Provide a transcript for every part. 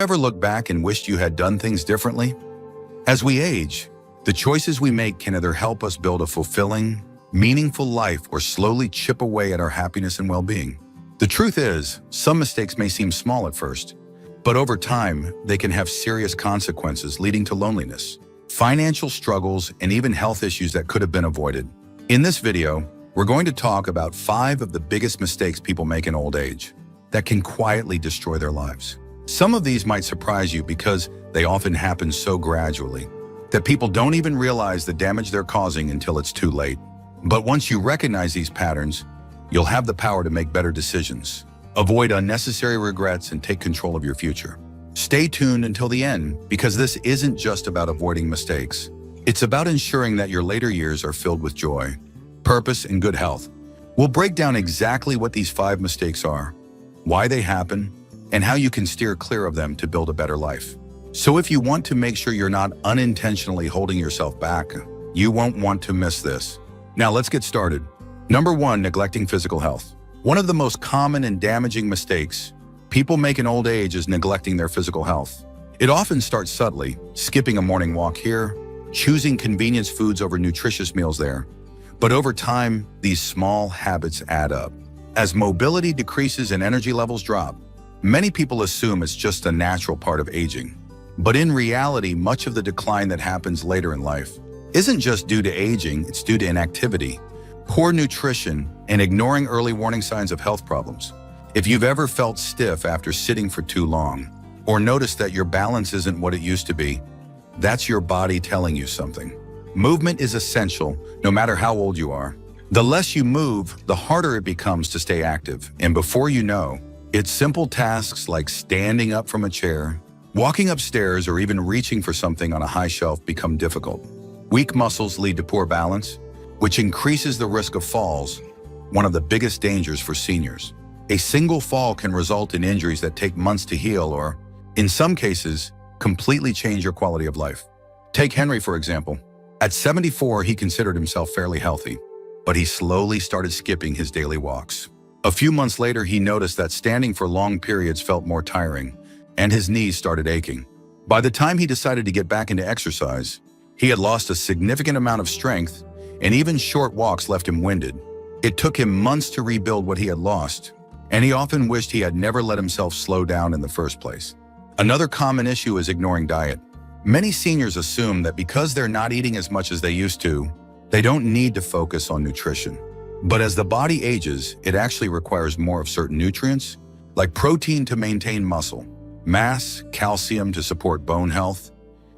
Ever look back and wished you had done things differently? As we age, the choices we make can either help us build a fulfilling, meaningful life or slowly chip away at our happiness and well-being. The truth is, some mistakes may seem small at first, but over time, they can have serious consequences leading to loneliness, financial struggles, and even health issues that could have been avoided. In this video, we're going to talk about 5 of the biggest mistakes people make in old age that can quietly destroy their lives. Some of these might surprise you because they often happen so gradually that people don't even realize the damage they're causing until it's too late. But once you recognize these patterns, you'll have the power to make better decisions, avoid unnecessary regrets, and take control of your future. Stay tuned until the end because this isn't just about avoiding mistakes. It's about ensuring that your later years are filled with joy, purpose, and good health. We'll break down exactly what these 5 mistakes are, why they happen, and how you can steer clear of them to build a better life. So if you want to make sure you're not unintentionally holding yourself back, you won't want to miss this. Now let's get started. Number 1, neglecting physical health. One of the most common and damaging mistakes people make in old age is neglecting their physical health. It often starts subtly, skipping a morning walk here, choosing convenience foods over nutritious meals there. But over time, these small habits add up. As mobility decreases and energy levels drop, many people assume it's just a natural part of aging. But in reality, much of the decline that happens later in life isn't just due to aging, it's due to inactivity, poor nutrition, and ignoring early warning signs of health problems. If you've ever felt stiff after sitting for too long, or noticed that your balance isn't what it used to be, that's your body telling you something. Movement is essential, no matter how old you are. The less you move, the harder it becomes to stay active, and before you know, it's simple tasks like standing up from a chair, walking upstairs, or even reaching for something on a high shelf become difficult. Weak muscles lead to poor balance, which increases the risk of falls, one of the biggest dangers for seniors. A single fall can result in injuries that take months to heal or, in some cases, completely change your quality of life. Take Henry, for example. At 74, he considered himself fairly healthy, but he slowly started skipping his daily walks. A few months later, he noticed that standing for long periods felt more tiring, and his knees started aching. By the time he decided to get back into exercise, he had lost a significant amount of strength, and even short walks left him winded. It took him months to rebuild what he had lost, and he often wished he had never let himself slow down in the first place. Another common issue is ignoring diet. Many seniors assume that because they're not eating as much as they used to, they don't need to focus on nutrition. But as the body ages, it actually requires more of certain nutrients, like protein to maintain muscle, mass, calcium to support bone health,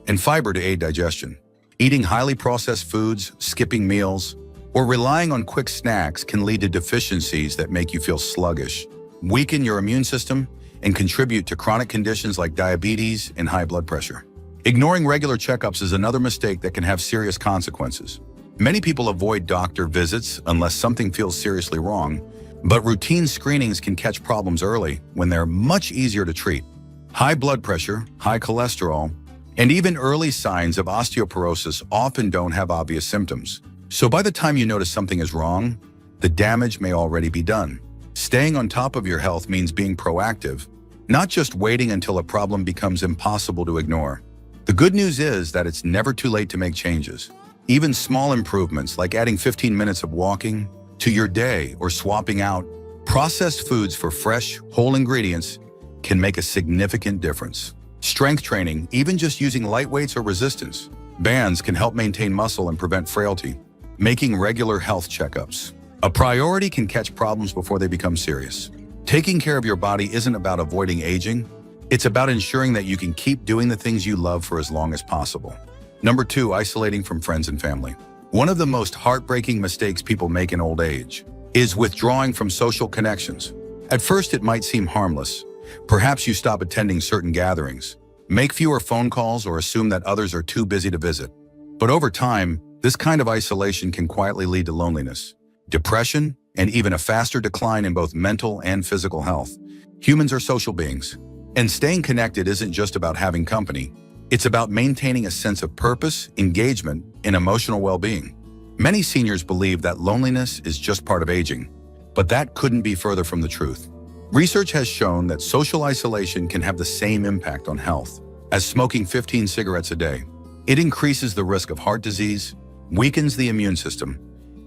and fiber to aid digestion. Eating highly processed foods, skipping meals, or relying on quick snacks can lead to deficiencies that make you feel sluggish, weaken your immune system, and contribute to chronic conditions like diabetes and high blood pressure. Ignoring regular checkups is another mistake that can have serious consequences. Many people avoid doctor visits unless something feels seriously wrong, but routine screenings can catch problems early when they're much easier to treat. High blood pressure, high cholesterol, and even early signs of osteoporosis often don't have obvious symptoms. So by the time you notice something is wrong, the damage may already be done. Staying on top of your health means being proactive, not just waiting until a problem becomes impossible to ignore. The good news is that it's never too late to make changes. Even small improvements like adding 15 minutes of walking to your day or swapping out processed foods for fresh, whole ingredients can make a significant difference. Strength training, even just using light weights or resistance bands, can help maintain muscle and prevent frailty. Making regular health checkups a priority can catch problems before they become serious. Taking care of your body isn't about avoiding aging. It's about ensuring that you can keep doing the things you love for as long as possible. Number 2, isolating from friends and family. One of the most heartbreaking mistakes people make in old age is withdrawing from social connections. At first, it might seem harmless. Perhaps you stop attending certain gatherings, make fewer phone calls, or assume that others are too busy to visit. But over time, this kind of isolation can quietly lead to loneliness, depression, and even a faster decline in both mental and physical health. Humans are social beings, and staying connected isn't just about having company. It's about maintaining a sense of purpose, engagement, and emotional well-being. Many seniors believe that loneliness is just part of aging, but that couldn't be further from the truth. Research has shown that social isolation can have the same impact on health as smoking 15 cigarettes a day. It increases the risk of heart disease, weakens the immune system,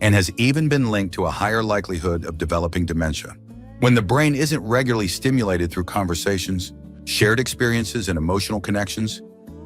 and has even been linked to a higher likelihood of developing dementia. When the brain isn't regularly stimulated through conversations, shared experiences, and emotional connections,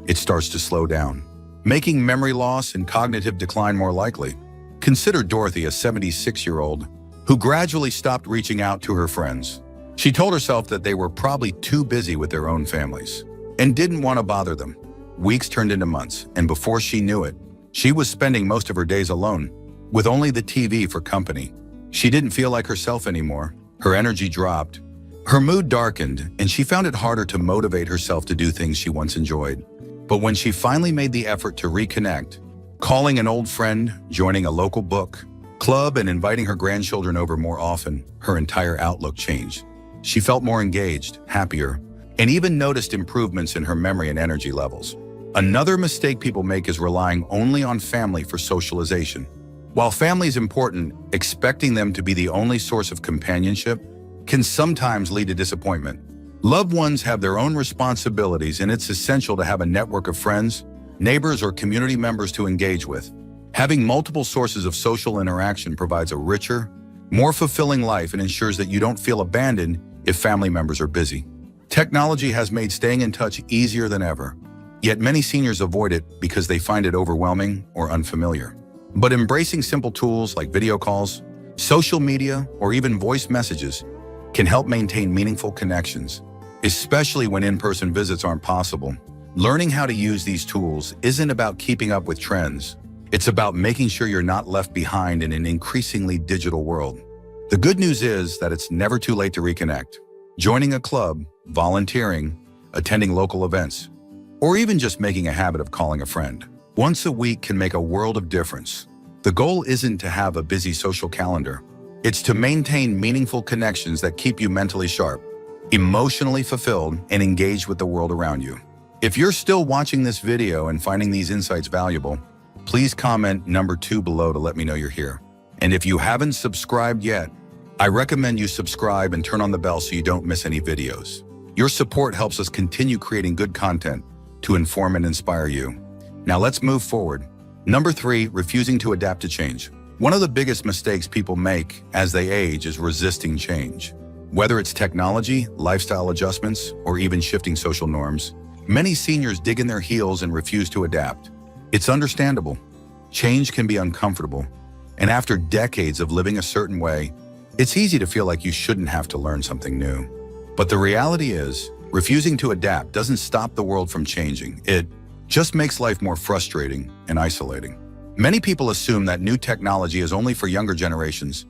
it starts to slow down, making memory loss and cognitive decline more likely. Consider Dorothy, a 76-year-old, who gradually stopped reaching out to her friends. She told herself that they were probably too busy with their own families and didn't want to bother them. Weeks turned into months, and before she knew it, she was spending most of her days alone, with only the TV for company. She didn't feel like herself anymore. Her energy dropped. Her mood darkened, and she found it harder to motivate herself to do things she once enjoyed. But when she finally made the effort to reconnect, calling an old friend, joining a local book club, and inviting her grandchildren over more often, her entire outlook changed. She felt more engaged, happier, and even noticed improvements in her memory and energy levels. Another mistake people make is relying only on family for socialization. While family is important, expecting them to be the only source of companionship can sometimes lead to disappointment. Loved ones have their own responsibilities, and it's essential to have a network of friends, neighbors, or community members to engage with. Having multiple sources of social interaction provides a richer, more fulfilling life and ensures that you don't feel abandoned if family members are busy. Technology has made staying in touch easier than ever, yet many seniors avoid it because they find it overwhelming or unfamiliar. But embracing simple tools like video calls, social media, or even voice messages can help maintain meaningful connections, especially when in-person visits aren't possible. Learning how to use these tools isn't about keeping up with trends. It's about making sure you're not left behind in an increasingly digital world. The good news is that it's never too late to reconnect. Joining a club, volunteering, attending local events, or even just making a habit of calling a friend once a week can make a world of difference. The goal isn't to have a busy social calendar. It's to maintain meaningful connections that keep you mentally sharp, emotionally fulfilled, and engaged with the world around you. If you're still watching this video and finding these insights valuable, please comment number 2 below to let me know you're here. And if you haven't subscribed yet, I recommend you subscribe and turn on the bell so you don't miss any videos. Your support helps us continue creating good content to inform and inspire you. Now let's move forward. Number 3, refusing to adapt to change. One of the biggest mistakes people make as they age is resisting change. Whether it's technology, lifestyle adjustments, or even shifting social norms, many seniors dig in their heels and refuse to adapt. It's understandable. Change can be uncomfortable, and after decades of living a certain way, it's easy to feel like you shouldn't have to learn something new. But the reality is, refusing to adapt doesn't stop the world from changing. It just makes life more frustrating and isolating. Many people assume that new technology is only for younger generations,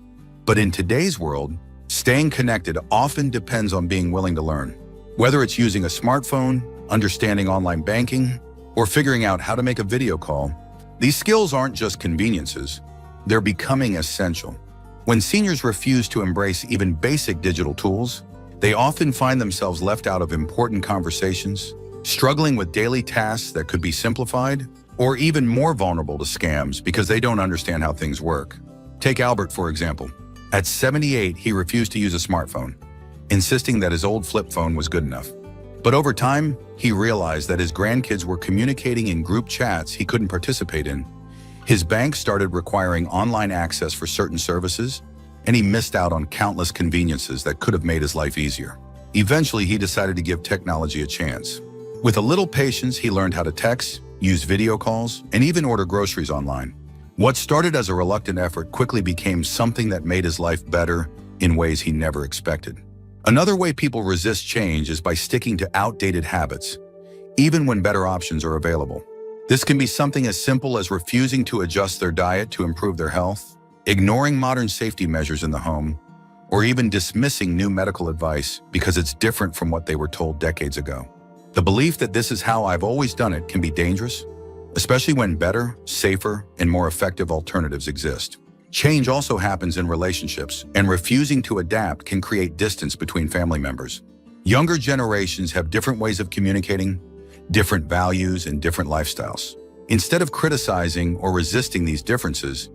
but in today's world, staying connected often depends on being willing to learn. Whether it's using a smartphone, understanding online banking, or figuring out how to make a video call, these skills aren't just conveniences, they're becoming essential. When seniors refuse to embrace even basic digital tools, they often find themselves left out of important conversations, struggling with daily tasks that could be simplified, or even more vulnerable to scams because they don't understand how things work. Take Albert, for example. At 78, he refused to use a smartphone, insisting that his old flip phone was good enough. But over time, he realized that his grandkids were communicating in group chats he couldn't participate in. His bank started requiring online access for certain services, and he missed out on countless conveniences that could have made his life easier. Eventually, he decided to give technology a chance. With a little patience, he learned how to text, use video calls, and even order groceries online. What started as a reluctant effort quickly became something that made his life better in ways he never expected. Another way people resist change is by sticking to outdated habits, even when better options are available. This can be something as simple as refusing to adjust their diet to improve their health, ignoring modern safety measures in the home, or even dismissing new medical advice because it's different from what they were told decades ago. The belief that this is how I've always done it can be dangerous, especially when better, safer, and more effective alternatives exist. Change also happens in relationships, and refusing to adapt can create distance between family members. Younger generations have different ways of communicating, different values, and different lifestyles. Instead of criticizing or resisting these differences,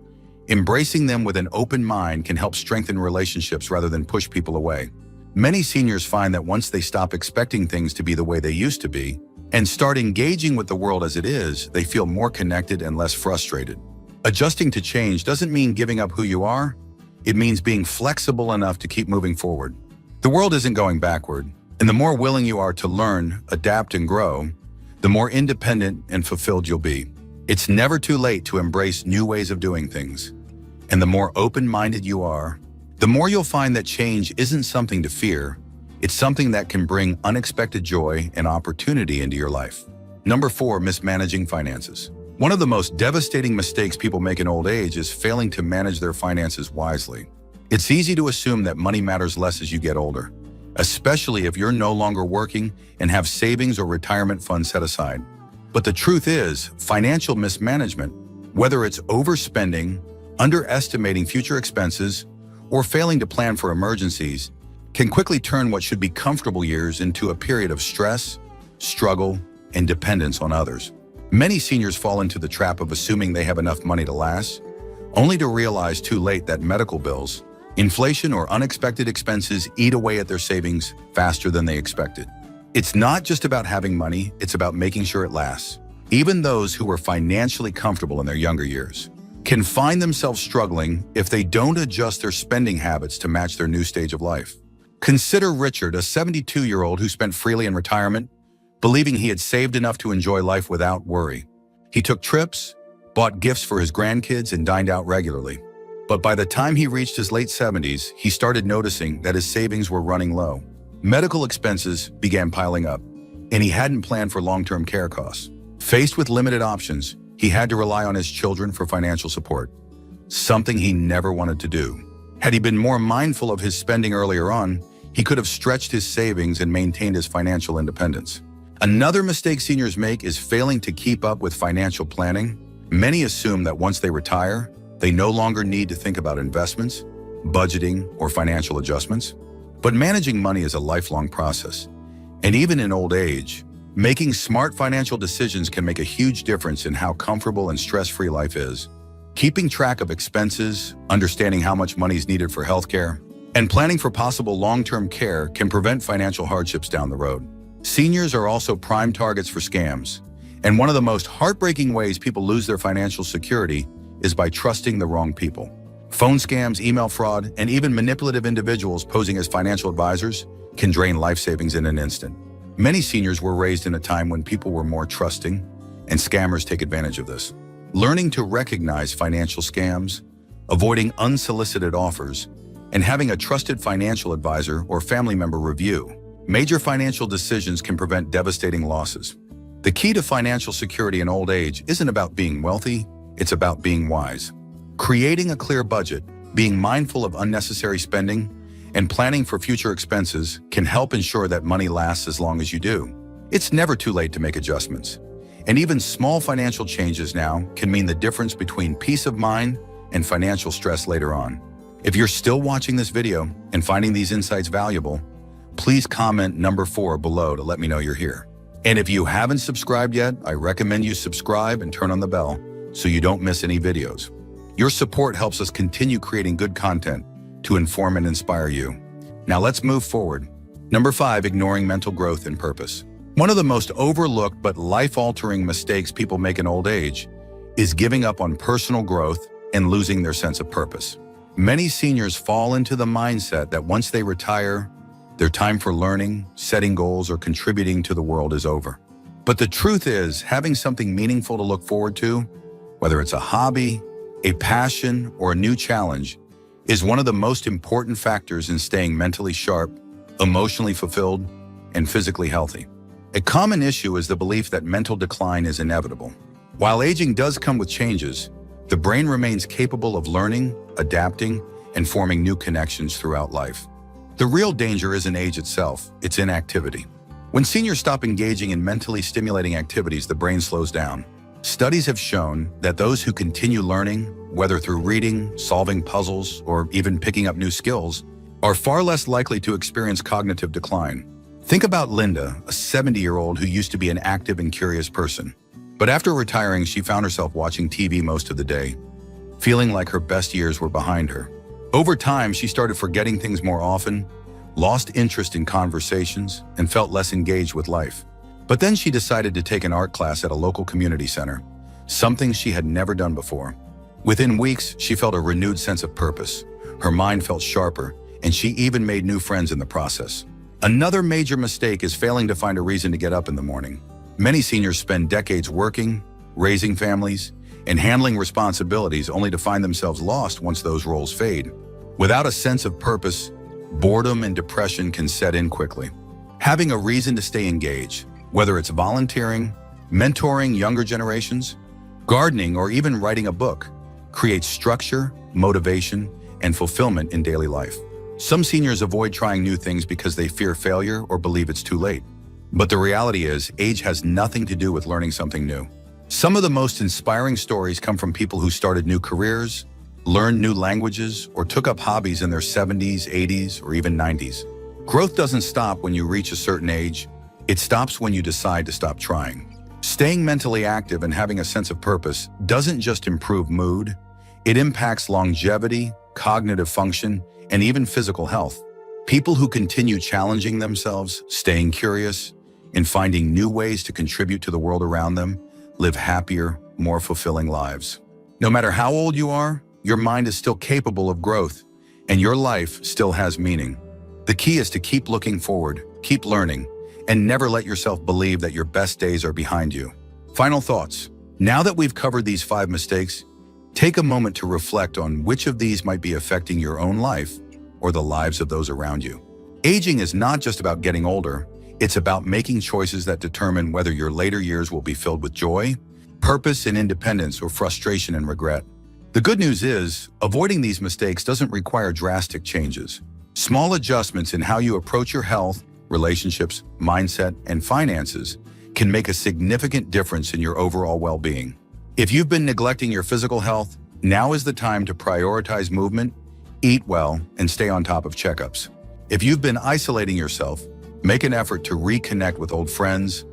embracing them with an open mind can help strengthen relationships rather than push people away. Many seniors find that once they stop expecting things to be the way they used to be and start engaging with the world as it is, they feel more connected and less frustrated. Adjusting to change doesn't mean giving up who you are. It means being flexible enough to keep moving forward. The world isn't going backward, and the more willing you are to learn, adapt, and grow, the more independent and fulfilled you'll be. It's never too late to embrace new ways of doing things. And the more open-minded you are, the more you'll find that change isn't something to fear. It's something that can bring unexpected joy and opportunity into your life. Number 4, mismanaging finances. One of the most devastating mistakes people make in old age is failing to manage their finances wisely. It's easy to assume that money matters less as you get older, especially if you're no longer working and have savings or retirement funds set aside. But the truth is, financial mismanagement, whether it's overspending, underestimating future expenses, or failing to plan for emergencies, can quickly turn what should be comfortable years into a period of stress, struggle, and dependence on others. Many seniors fall into the trap of assuming they have enough money to last, only to realize too late that medical bills, inflation, or unexpected expenses eat away at their savings faster than they expected. It's not just about having money, it's about making sure it lasts. Even those who were financially comfortable in their younger years can find themselves struggling if they don't adjust their spending habits to match their new stage of life. Consider Richard, a 72-year-old who spent freely in retirement, believing he had saved enough to enjoy life without worry. He took trips, bought gifts for his grandkids, and dined out regularly. But by the time he reached his late 70s, he started noticing that his savings were running low. Medical expenses began piling up, and he hadn't planned for long-term care costs. Faced with limited options, he had to rely on his children for financial support, something he never wanted to do. Had he been more mindful of his spending earlier on, he could have stretched his savings and maintained his financial independence. Another mistake seniors make is failing to keep up with financial planning. Many assume that once they retire, they no longer need to think about investments, budgeting, or financial adjustments. But managing money is a lifelong process. And even in old age, making smart financial decisions can make a huge difference in how comfortable and stress-free life is. Keeping track of expenses, understanding how much money is needed for healthcare, and planning for possible long-term care can prevent financial hardships down the road. Seniors are also prime targets for scams, and one of the most heartbreaking ways people lose their financial security is by trusting the wrong people. Phone scams, email fraud, and even manipulative individuals posing as financial advisors can drain life savings in an instant. Many seniors were raised in a time when people were more trusting, and scammers take advantage of this. Learning to recognize financial scams, avoiding unsolicited offers, and having a trusted financial advisor or family member review major financial decisions can prevent devastating losses. The key to financial security in old age isn't about being wealthy, it's about being wise. Creating a clear budget, being mindful of unnecessary spending, and planning for future expenses can help ensure that money lasts as long as you do. It's never too late to make adjustments, and even small financial changes now can mean the difference between peace of mind and financial stress later on. If you're still watching this video and finding these insights valuable, please comment number 4 below to let me know you're here. And if you haven't subscribed yet, I recommend you subscribe and turn on the bell so you don't miss any videos. Your support helps us continue creating good content to inform and inspire you. Now let's move forward. Number 5, ignoring mental growth and purpose. One of the most overlooked but life-altering mistakes people make in old age is giving up on personal growth and losing their sense of purpose. Many seniors fall into the mindset that once they retire, their time for learning, setting goals, or contributing to the world is over. But the truth is, having something meaningful to look forward to, whether it's a hobby, a passion, or a new challenge, is one of the most important factors in staying mentally sharp, emotionally fulfilled, and physically healthy. A common issue is the belief that mental decline is inevitable. While aging does come with changes, the brain remains capable of learning, adapting, and forming new connections throughout life. The real danger isn't age itself, it's inactivity. When seniors stop engaging in mentally stimulating activities, the brain slows down. Studies have shown that those who continue learning, whether through reading, solving puzzles, or even picking up new skills, are far less likely to experience cognitive decline. Think about Linda, a 70-year-old who used to be an active and curious person. But after retiring, she found herself watching TV most of the day, feeling like her best years were behind her. Over time, she started forgetting things more often, lost interest in conversations, and felt less engaged with life. But then she decided to take an art class at a local community center, something she had never done before. Within weeks, she felt a renewed sense of purpose. Her mind felt sharper, and she even made new friends in the process. Another major mistake is failing to find a reason to get up in the morning. Many seniors spend decades working, raising families, and handling responsibilities only to find themselves lost once those roles fade. Without a sense of purpose, boredom and depression can set in quickly. Having a reason to stay engaged, whether it's volunteering, mentoring younger generations, gardening, or even writing a book, creates structure, motivation, and fulfillment in daily life. Some seniors avoid trying new things because they fear failure or believe it's too late. But the reality is, age has nothing to do with learning something new. Some of the most inspiring stories come from people who started new careers, learned new languages, or took up hobbies in their 70s, 80s, or even 90s. Growth doesn't stop when you reach a certain age. It stops when you decide to stop trying. Staying mentally active and having a sense of purpose doesn't just improve mood, it impacts longevity, cognitive function, and even physical health. People who continue challenging themselves, staying curious, and finding new ways to contribute to the world around them live happier, more fulfilling lives. No matter how old you are, your mind is still capable of growth, and your life still has meaning. The key is to keep looking forward, keep learning, and never let yourself believe that your best days are behind you. Final thoughts. Now that we've covered these 5 mistakes, take a moment to reflect on which of these might be affecting your own life or the lives of those around you. Aging is not just about getting older, it's about making choices that determine whether your later years will be filled with joy, purpose and independence, or frustration and regret. The good news is, avoiding these mistakes doesn't require drastic changes. Small adjustments in how you approach your health, relationships, mindset, and finances can make a significant difference in your overall well-being. If you've been neglecting your physical health, now is the time to prioritize movement, eat well, and stay on top of checkups. If you've been isolating yourself, make an effort to reconnect with old friends,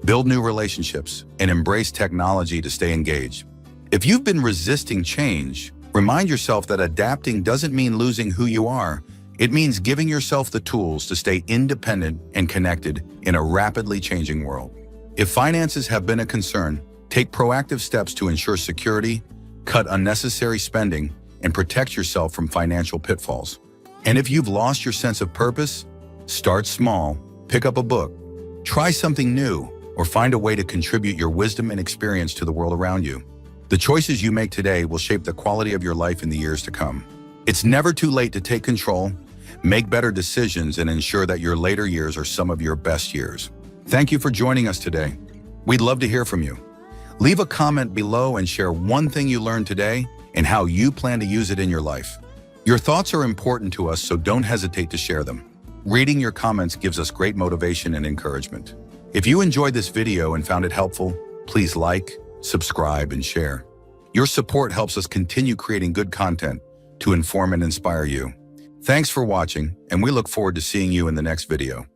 build new relationships, and embrace technology to stay engaged. If you've been resisting change, remind yourself that adapting doesn't mean losing who you are. It means giving yourself the tools to stay independent and connected in a rapidly changing world. If finances have been a concern, take proactive steps to ensure security, cut unnecessary spending, and protect yourself from financial pitfalls. And if you've lost your sense of purpose, start small, pick up a book, try something new, or find a way to contribute your wisdom and experience to the world around you. The choices you make today will shape the quality of your life in the years to come. It's never too late to take control, make better decisions, and ensure that your later years are some of your best years. Thank you for joining us today. We'd love to hear from you. Leave a comment below and share one thing you learned today and how you plan to use it in your life. Your thoughts are important to us, so don't hesitate to share them. Reading your comments gives us great motivation and encouragement. If you enjoyed this video and found it helpful, please like, subscribe, and share. Your support helps us continue creating good content to inform and inspire you. Thanks for watching, and we look forward to seeing you in the next video.